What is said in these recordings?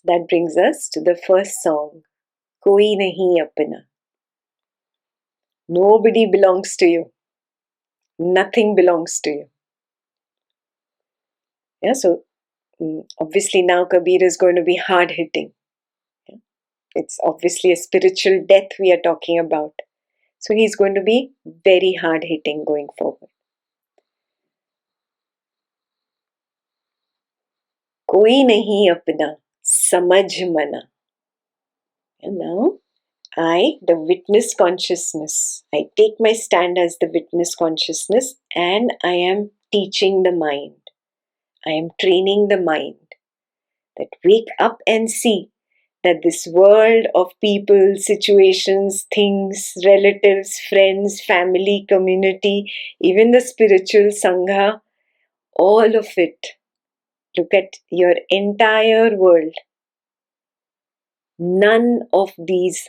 That brings us to the first song, Koi Nahi Apna. Nobody belongs to you. Nothing belongs to you. Yeah, so obviously now Kabir is going to be hard hitting. Yeah? It's obviously a spiritual death we are talking about. So he's going to be very hard hitting going forward. Koi nahi apna, samajh mana. And now I, the witness consciousness, I take my stand as the witness consciousness and I am teaching the mind. I am training the mind that wake up and see that this world of people, situations, things, relatives, friends, family, community, even the spiritual sangha, all of it. Look at your entire world. None of these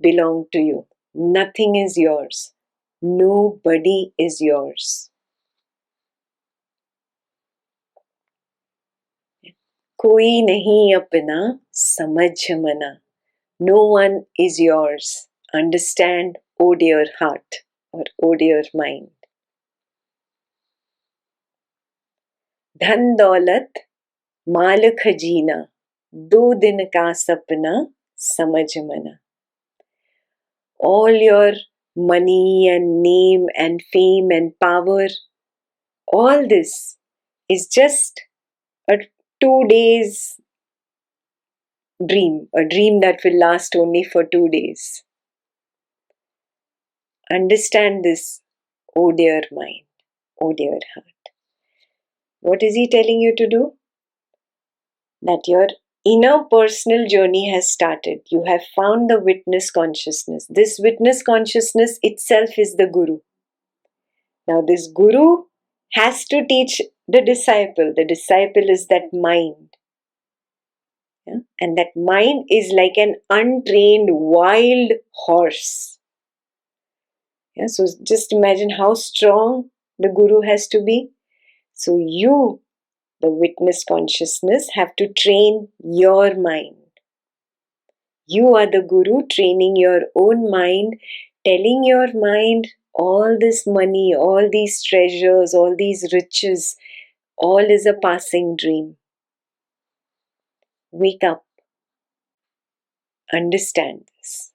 belong to you. Nothing is yours. Nobody is yours. Koi nahi apna, samajh mana. No one is yours. Understand, O dear heart or O dear mind. Dhan daulat, maal khajina, do din ka sapna, samajh mana. All your money and name and fame and power, all this is just a 2 days dream, a dream that will last only for 2 days. Understand this, O dear mind, O dear heart. What is he telling you to do? That your inner personal journey has started. You have found the witness consciousness. This witness consciousness itself is the Guru. Now this Guru has to teach the disciple. The disciple is that mind. Yeah? And that mind is like an untrained wild horse. Yeah? So just imagine how strong the Guru has to be. So you, the witness consciousness, have to train your mind. You are the Guru training your own mind, telling your mind all this money, all these treasures, all these riches, all is a passing dream. Wake up. Understand this.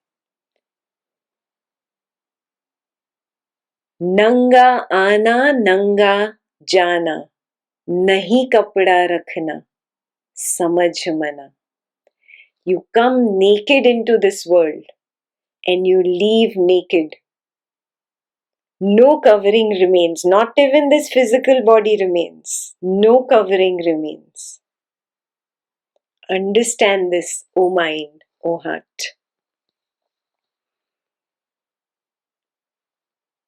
Nanga ana, nanga jana, nahi kapda rakhna, samajh mana. You come naked into this world and you leave naked. No covering remains, not even this physical body remains. No covering remains. Understand this, O mind, O heart.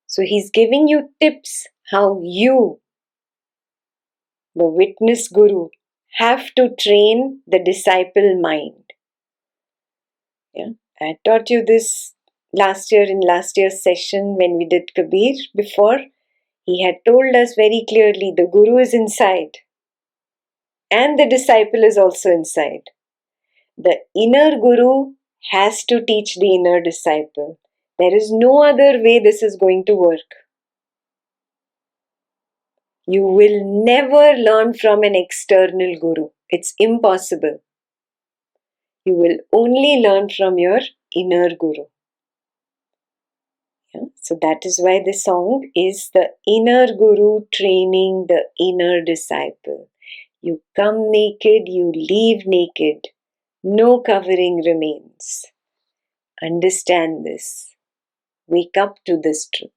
So he's giving you tips how you, the witness Guru, have to train the disciple mind. Yeah, I taught you this last year in last year's session when we did Kabir before. He had told us very clearly the Guru is inside and the disciple is also inside. The inner Guru has to teach the inner disciple. There is no other way this is going to work. You will never learn from an external Guru. It's impossible. You will only learn from your inner Guru. Yeah? So that is why this song is the inner Guru training the inner disciple. You come naked, you leave naked. No covering remains. Understand this. Wake up to this truth.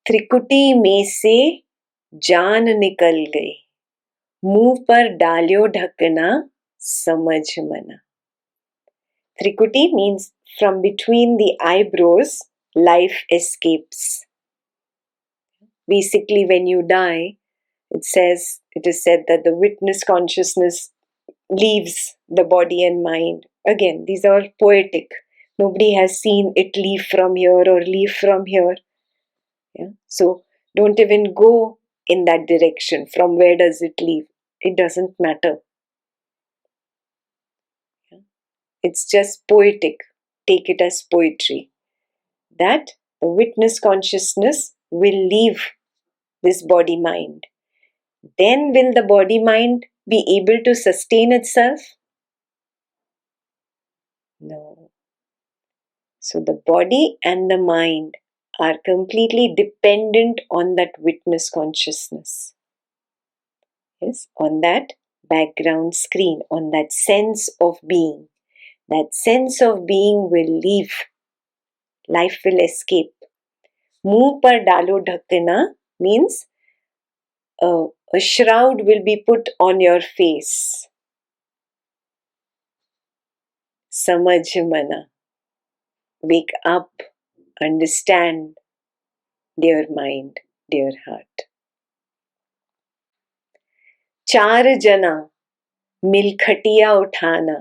त्रिकुटी में से जान निकल गई, मुंह पर डालियो ढकना, समझ मना. Trikuti means from between the eyebrows, life escapes. Basically, when you die, it is said that the witness consciousness leaves the body and mind. Again, these are poetic. Nobody has seen it leave from here or leave from here. Yeah? So don't even go in that direction. From where does it leave? it doesn't matter. It's just poetic. Take it as poetry. That the witness consciousness will leave this body mind. Then will the body mind be able to sustain itself? No. So the body and the mind are completely dependent on that witness consciousness. Yes, on that background screen, on that sense of being. That sense of being will leave. Life will escape. Muh par dalo dhakkana means a shroud will be put on your face. Samajh mana. Wake up. Understand, dear mind, dear heart. चार जना मिल खटिया उठाना,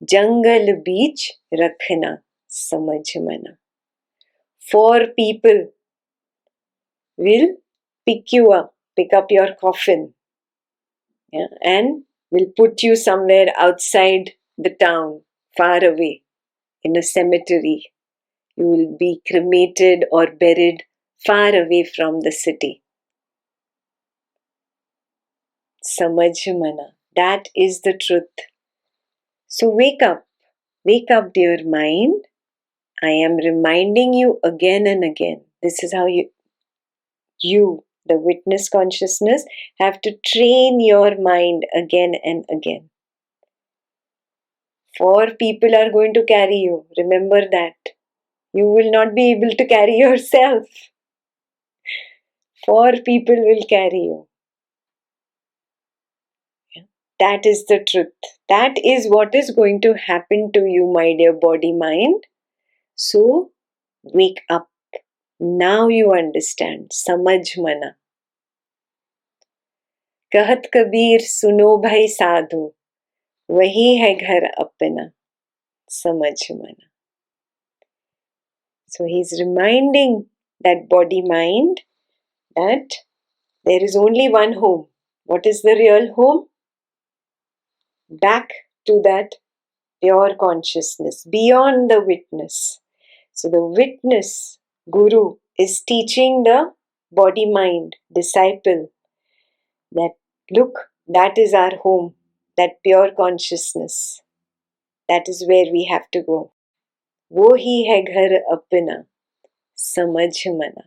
जंगल बीच रखना, समझ मना. 4 people will pick up your coffin, and will put you somewhere outside the town, far away, in a cemetery. You will be cremated or buried far away from the city. Samajh mana. That is the truth. So wake up, dear mind. I am reminding you again and again. This is how you, the witness consciousness, have to train your mind again and again. 4 people are going to carry you. Remember that. You will not be able to carry yourself. 4 people will carry you. That is the truth. That is what is going to happen to you, my dear body mind. So, wake up. Now you understand. Samajh mana. कहत कबीर सुनो भाई साधु, वही है घर अपना. Samajh mana. So he's reminding that body mind that there is only one home. What is the real home? Back to that pure consciousness, beyond the witness. So the witness, guru, is teaching the body mind, disciple, that look, that is our home, that pure consciousness. That is where we have to go. वो ही है घर अपना, समझ मना.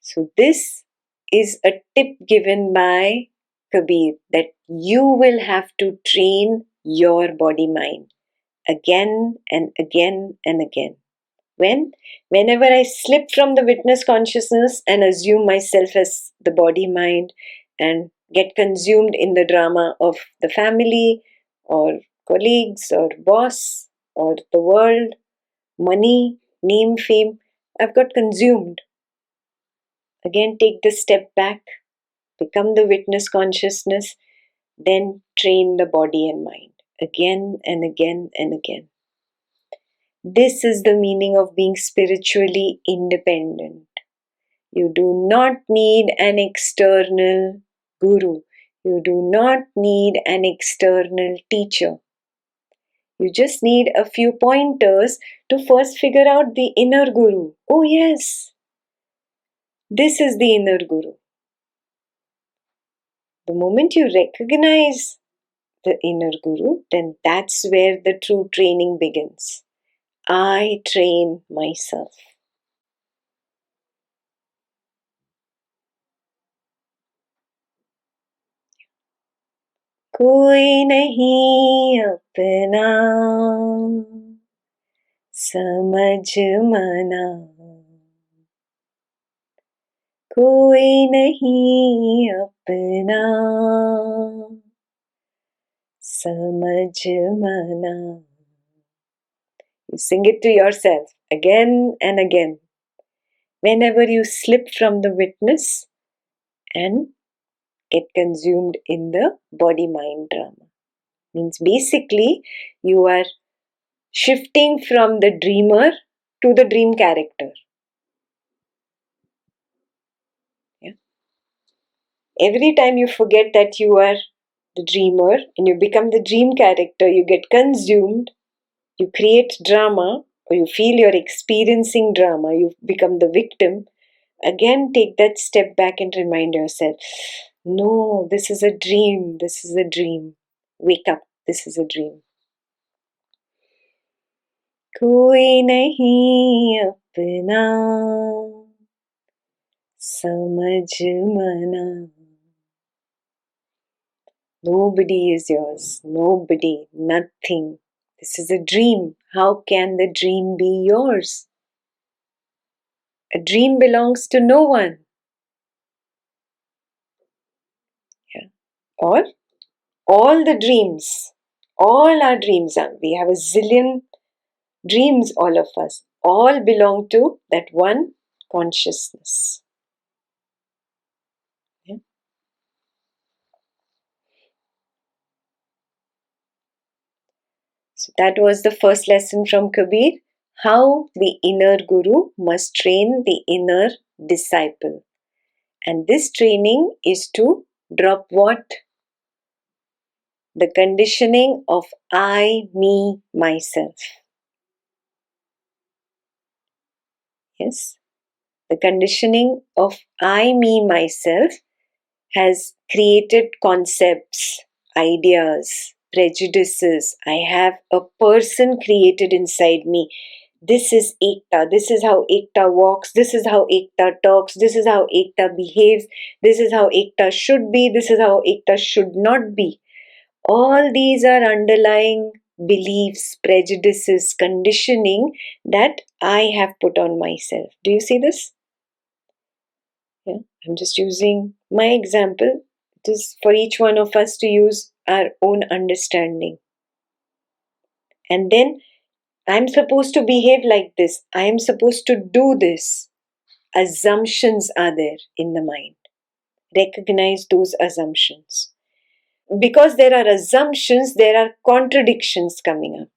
So this is a tip given by Kabir, that you will have to train your body mind again and again and again. Whenever I slip from the witness consciousness and assume myself as the body mind and get consumed in the drama of the family or colleagues or boss or the world, money, name, fame, I've got consumed. Again, take the step back, become the witness consciousness, then train the body and mind again and again and again. This is the meaning of being spiritually independent. You do not need an external guru. You do not need an external teacher. You just need a few pointers to first figure out the inner guru. Oh yes, this is the inner guru. The moment you recognize the inner guru, then that's where the true training begins. I train myself. कोई नहीं अपना, समझ मना. कोई नहीं अपना, समझ मना. You sing it to yourself again and again. Whenever you slip from the witness and get consumed in the body-mind drama. Means basically you are shifting from the dreamer to the dream character. Yeah. Every time you forget that you are the dreamer and you become the dream character, you get consumed, you create drama, or you feel you're experiencing drama, you become the victim. Again, take that step back and remind yourself, no, this is a dream, this is a dream. Wake up, this is a dream. कोई नहीं अपना समझ मना. Nobody is yours. Nobody. Nothing. This is a dream. How can the dream be yours? A dream belongs to no one. Yeah. Or all the dreams. All our dreams are. We have a zillion dreams, all of us. All belong to that one consciousness. Yeah. So that was the first lesson from Kabir. How the inner guru must train the inner disciple. And this training is to drop what? The conditioning of I, me, myself. Yes? The conditioning of I, me, myself has created concepts, ideas, prejudices. I have a person created inside me. This is Ekta. This is how Ekta walks. This is how Ekta talks. This is how Ekta behaves. This is how Ekta should be. This is how Ekta should not be. All these are underlying beliefs, prejudices, conditioning that I have put on myself. Do you see this? Yeah, I'm just using my example. It is for each one of us to use our own understanding. And then I'm supposed to behave like this. I am supposed to do this. Assumptions are there in the mind. Recognize those assumptions. Because there are assumptions, there are contradictions coming up.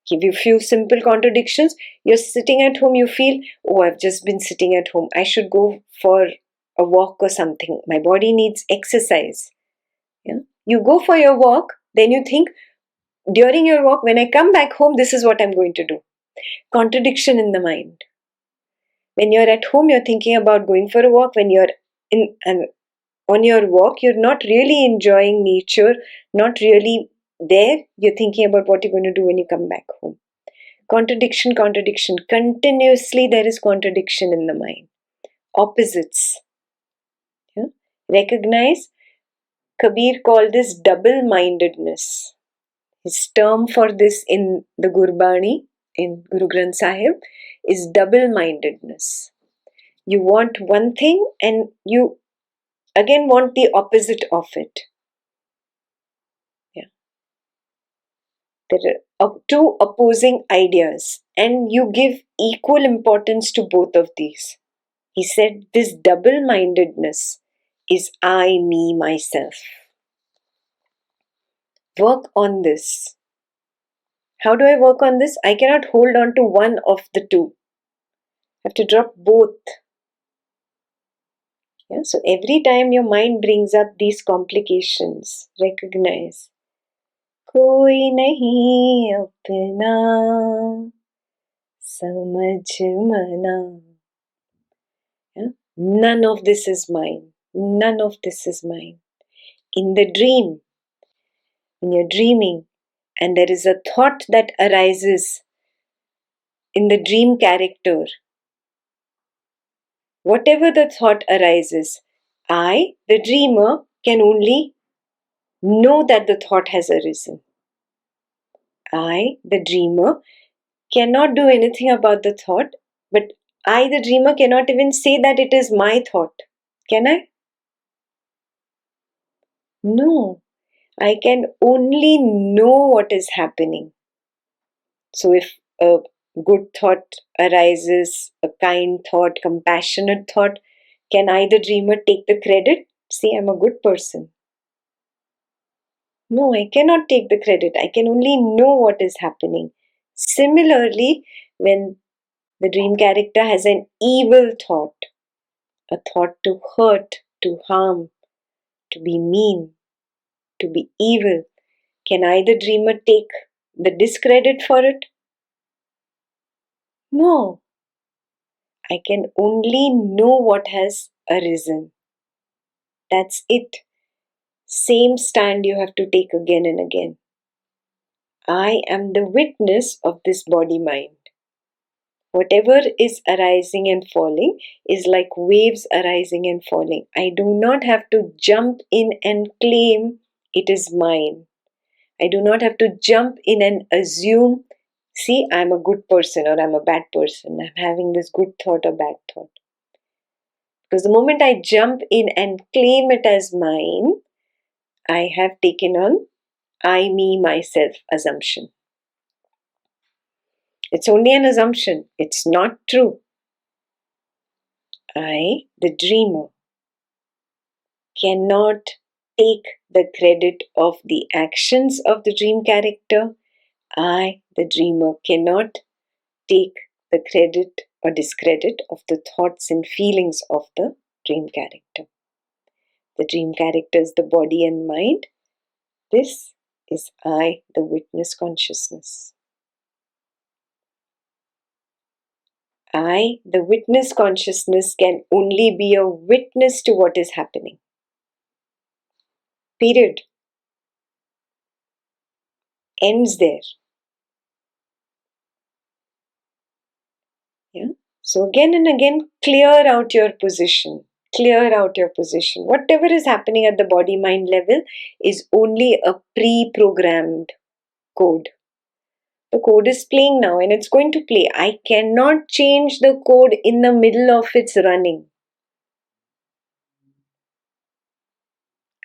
Give you a few simple contradictions. You're sitting at home, you feel, oh, I've just been sitting at home. I should go for a walk or something. My body needs exercise. Yeah? You go for your walk, then you think, during your walk, when I come back home, this is what I'm going to do. Contradiction in the mind. When you're at home, you're thinking about going for a walk. When you're on your walk, you're not really enjoying nature, not really there. You're thinking about what you're going to do when you come back home. Contradiction, contradiction. Continuously there is contradiction in the mind. Opposites. Yeah? Recognize, Kabir called this double-mindedness. His term for this in the Gurbani, in Guru Granth Sahib, is double-mindedness. You want one thing and you again want the opposite of it. Yeah. There are two opposing ideas and you give equal importance to both of these. He said this double-mindedness is I, me, myself. Work on this. How do I work on this? I cannot hold on to one of the two. I have to drop both. Yeah? So every time your mind brings up these complications, recognize. कोई नहीं अपना समझ मना. Yeah? None of this is mine. None of this is mine. In the dream, when you're dreaming, and there is a thought that arises in the dream character, whatever the thought arises, I, the dreamer, can only know that the thought has arisen. I, the dreamer, cannot do anything about the thought, but I, the dreamer, cannot even say that it is my thought. Can I? No. I can only know what is happening. So if a good thought arises, a kind thought, compassionate thought, can I, the dreamer, take the credit? See, I'm a good person. No, I cannot take the credit. I can only know what is happening. Similarly, when The dream character has an evil thought, a thought to hurt, to harm, to be mean, to be evil. Can I, the dreamer, take the discredit for it? No. I can only know what has arisen. That's it. Same stand you have to take again and again. I am the witness of this body mind. Whatever is arising and falling is like waves arising and falling. I do not have to jump in and claim it is mine. I do not have to jump in and assume, see, I'm a good person or I'm a bad person. I'm having this good thought or bad thought. Because the moment I jump in and claim it as mine, I have taken on I, me, myself assumption. It's only an assumption. It's not true. I, the dreamer, cannot take the credit of the actions of the dream character. I, the dreamer, cannot take the credit or discredit of the thoughts and feelings of the dream character. The dream character is the body and mind. This is I, the witness consciousness. I, the witness consciousness, can only be a witness to what is happening. Period. Ends there. Yeah. So again and again, clear out your position. Clear out your position. Whatever is happening at the body-mind level is only a pre-programmed code. The code is playing now and it's going to play. I cannot change the code in the middle of its running.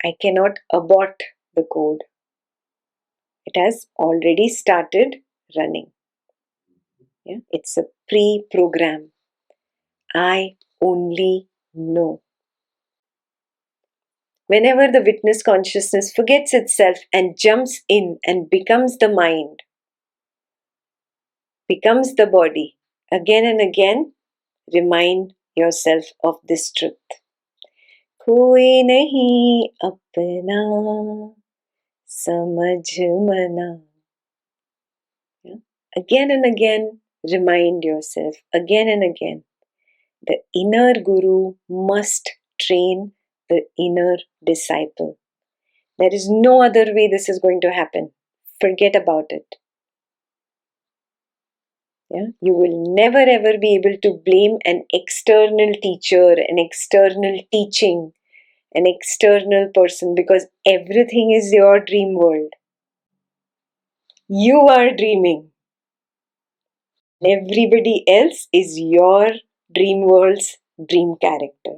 I cannot abort the code. It has already started running. Yeah? It's a pre-program. I only know. Whenever the witness consciousness forgets itself and jumps in and becomes the mind, becomes the body, again and again, remind yourself of this truth. कोई नहीं अपना समझ मना. Yeah? Again and again, remind yourself, again and again. The inner guru must train the inner disciple. There is no other way this is going to happen. Forget about it. Yeah? You will never ever be able to blame an external teacher, an external teaching, an external person, because everything is your dream world. You are dreaming. Everybody else is your dream world's dream character.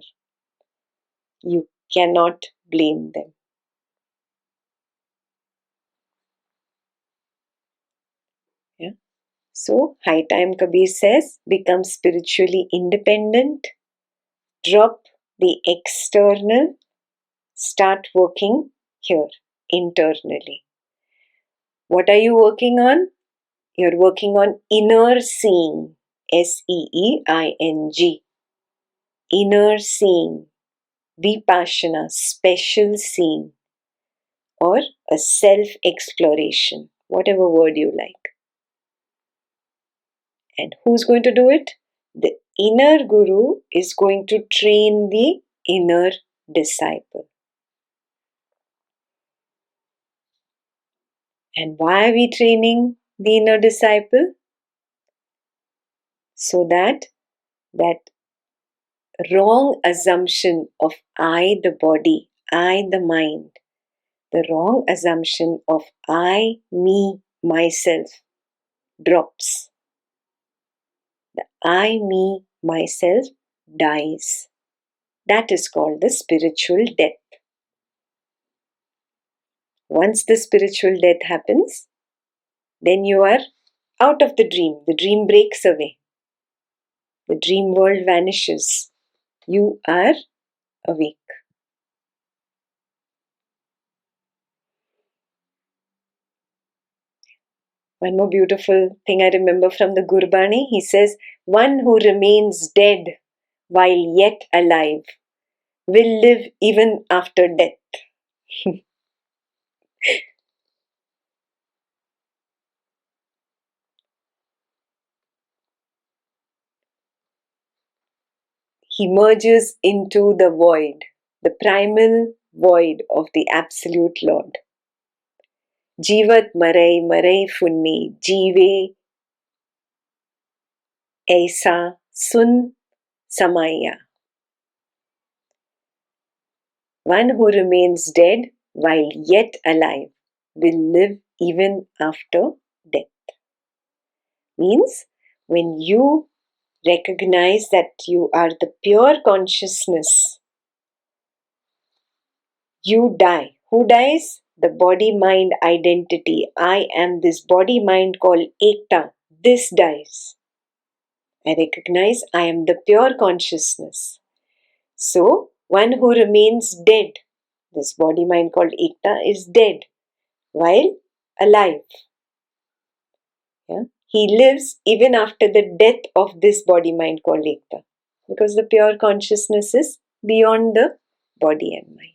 You cannot blame them. Yeah? So, high time Kabir says, become spiritually independent, drop the external, start working here, internally. What are you working on? You're working on inner seeing, S-E-E-I-N-G. Inner seeing, vipassana, special seeing, or a self-exploration, whatever word you like. And who's going to do it? The inner guru is going to train the inner disciple. And why are we training the inner disciple? So that wrong assumption of I, the body, I, the mind, the wrong assumption of I, me, myself drops. The I, me, myself dies. That is called the spiritual death. Once the spiritual death happens, then you are out of the dream. The dream breaks away. The dream world vanishes. You are awake. One more beautiful thing I remember from the Gurbani. He says, one who remains dead while yet alive will live even after death. He merges into the void, the primal void of the Absolute Lord. Jivat marai marai funni, jive aisa sun samaya. One who remains dead while yet alive will live even after death. Means when you recognize that you are the pure consciousness, you die. Who dies? The body-mind identity. I am this body-mind called Ekta. This dies. I recognize I am the pure consciousness. So, one who remains dead, this body-mind called Ekta is dead while alive. Yeah? He lives even after the death of this body-mind called Ekta. Because the pure consciousness is beyond the body and mind.